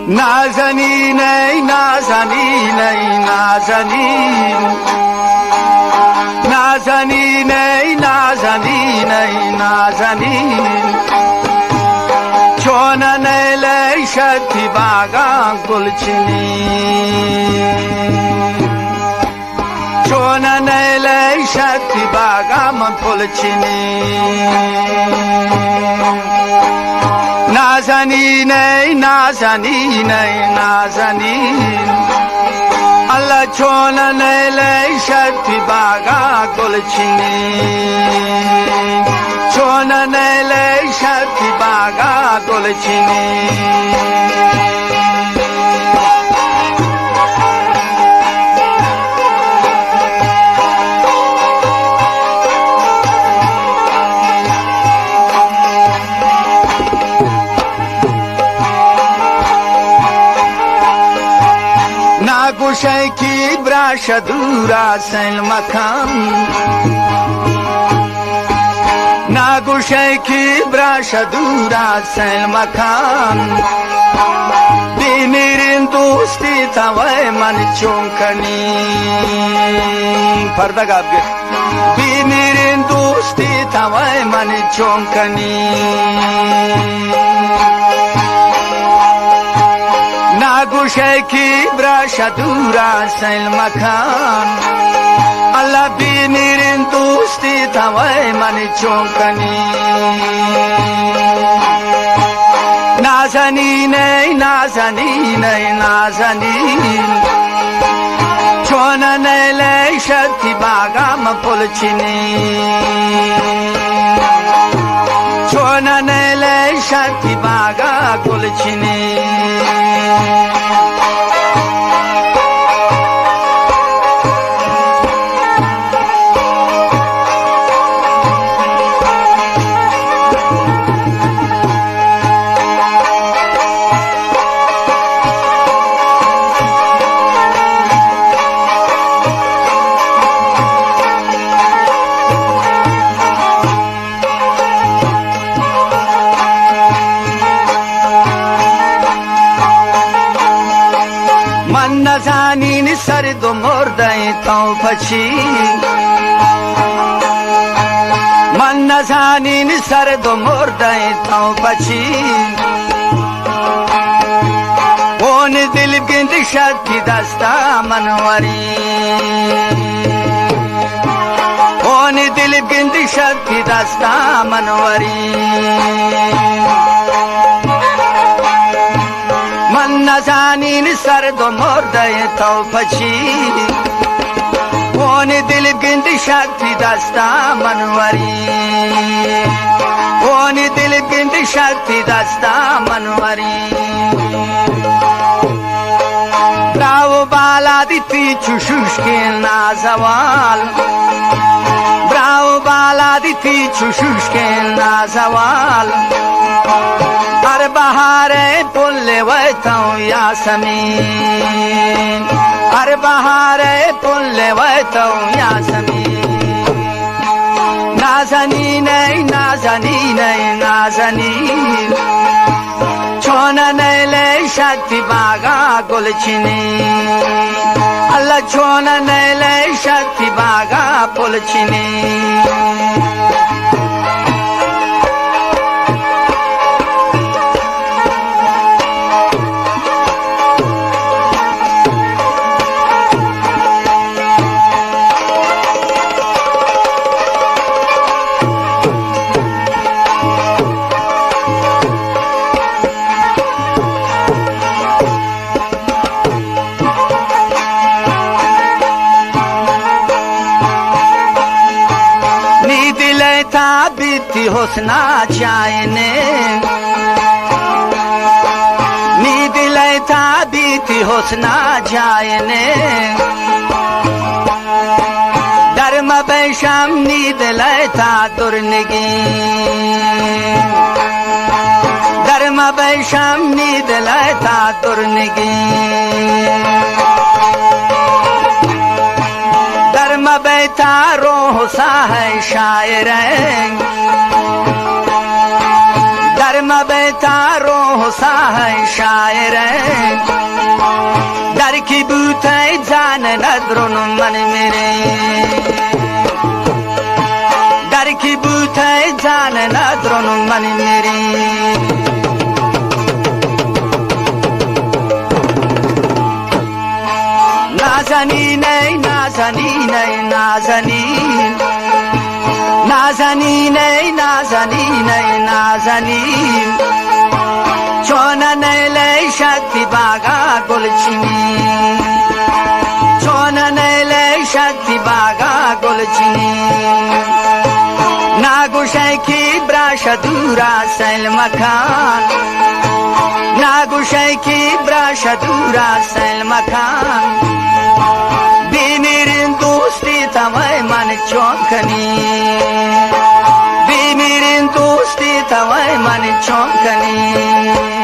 نازنین ای نازنین ای نازنین نازنین ای نازنین ای نازنین چون نیلی شدی باغان گلچینین چون نیلی شدی باغان گلچینین نازنین ای نازنین ای نازنین الله چون نیلی شدی باغان گلچینین چون نیلی شدی باغان گلچینین نگوشه کی براش دورا سل مکان نگوشه کی براش دورا سل مکان بمیرین دوستی توی من چون کنی پرده گاب گه بمیرین دوستی توی من چون کنی نگوشه کی براش دورا سل مکان الله بمیرین دوستی توی من چون کنی نازنین ای نازنین ای نازنین چون نیلی شدی باغام پلچینین چون نیلی شدی باغا گلچینین نزنین سرد و مرده تو پچی من نزنین سرد و مرده تو پچی اون دل گند شدی دستا منوری اون دل گند شدی دستا منوری نزنین سرد و مرده تو پچی اون دل گند شدی دستا منوری اون دل گند شدی دستا منوری براو بالا دیتی چوشوش که نازوال براو بالا دیتی چوشوش که نازوال هر بهار پل ویتو یاسمین هر بهار پل ویتو یاسمین نازنین ای نازنین ای نازنین چون نیلی شدی باغا گلچینین الله چون نیلی شدی باغا پلچینین बीती होसना चाहने नींद लेता बीती होसना जायने धर्म बैशम नींद लेता दुर्नगी धर्म बैशम नींद लेता दुर्नगी धर्म बैता रोह सा है शायर درم بیتارو سای شاعره در کی بوته جان ندرون من میره در کی بوته جان ندرون من میره نازنین ای نازنین ای نازنین نازنین ای نازنین ای نازنین چون نیلی شکتی باغا گلچینی چون نیلی شکتی باغا گلچینی نگوشه کی براش دورا سیل مکان نگوشه کی براش دورا سیل مکان بیمیرین دوستی توی من چون کنی بیمیرین دوستی توی من چون کنی